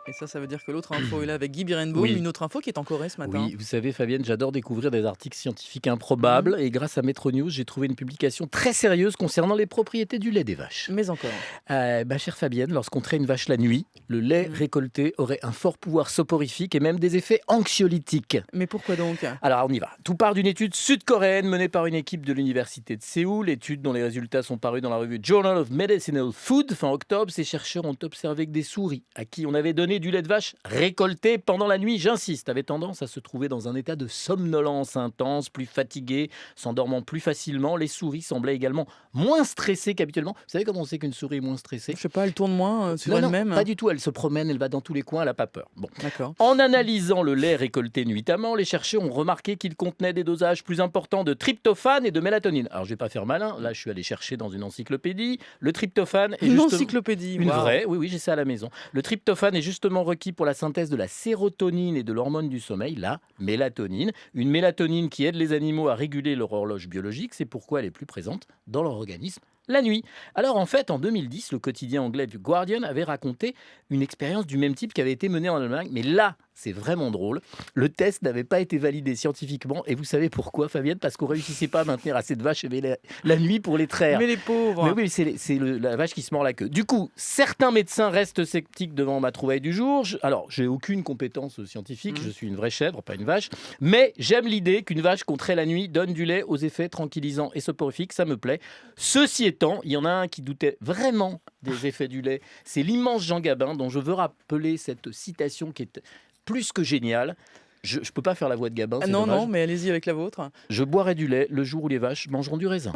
Et ça veut dire que l'autre info est là avec Guy Birenbaum, Oui. une autre info qui est en Corée ce matin. Oui, vous savez, Fabienne, j'adore découvrir des articles scientifiques Mmh. improbables. Et grâce à Metro News, j'ai trouvé une publication très sérieuse concernant les propriétés du lait des vaches. Mais encore. Chère Fabienne, lorsqu'on traite une vache la nuit, le lait Mmh. récolté aurait un fort pouvoir soporifique et même des effets anxiolytiques. Mais pourquoi donc? Alors, on y va. Tout part d'une étude sud-coréenne menée par une équipe de l'université de Séoul. Étude dont les résultats sont parus dans la revue Journal of Medicinal Food fin octobre. Ces chercheurs ont observé que des souris à qui on avait donné du lait de vache récolté pendant la nuit, j'insiste, avaient tendance à se trouver dans un état de somnolence intense, plus fatiguées, s'endormant plus facilement. Les souris semblaient également moins stressées qu'habituellement. Vous savez comment on sait qu'une souris est moins stressée? Je sais pas, elle tourne moins sur Non, non, elle-même? pas du tout. Elle se promène, elle va dans tous les coins, elle n'a pas peur. Bon. D'accord. En analysant le lait récolté nuitamment, les chercheurs ont remarqué qu'il contenait des dosages plus importants de tryptophane et de mélatonine. Alors, je vais pas faire malin. Là, je suis allé chercher dans une encyclopédie. Le tryptophane est Une justement... encyclopédie, Une waouh! vraie, oui, oui, j'ai ça à la maison. Le tryptophane est justement requis pour la synthèse de la sérotonine et de l'hormone du sommeil, la mélatonine. Une mélatonine qui aide les animaux à réguler leur horloge biologique. C'est pourquoi elle est plus présente dans leur organisme la nuit. Alors en fait, en 2010, le quotidien anglais du Guardian avait raconté une expérience du même type qui avait été menée en Allemagne. Mais là, c'est vraiment drôle. Le test n'avait pas été validé scientifiquement. Et vous savez pourquoi, Fabienne? Parce qu'on ne réussissait pas à maintenir assez de vaches éveillées la nuit pour les traire. Mais les Mais pauvres! oui, la vache qui se mord la queue. Du coup, certains médecins restent sceptiques devant ma trouvaille du jour. Alors, j'ai aucune compétence scientifique, je suis une vraie chèvre, pas une vache. Mais j'aime l'idée qu'une vache qu'on traite la nuit donne du lait aux effets tranquillisants et soporifiques, ça me plaît. Ceci étant, il y en a un qui doutait vraiment des effets du lait. C'est l'immense Jean Gabin, dont je veux rappeler cette citation qui est plus que géniale. Je ne peux pas faire la voix de Gabin, Ah c'est non, dommage. non, mais allez-y avec la vôtre. Je boirai du lait le jour où les vaches mangeront du raisin.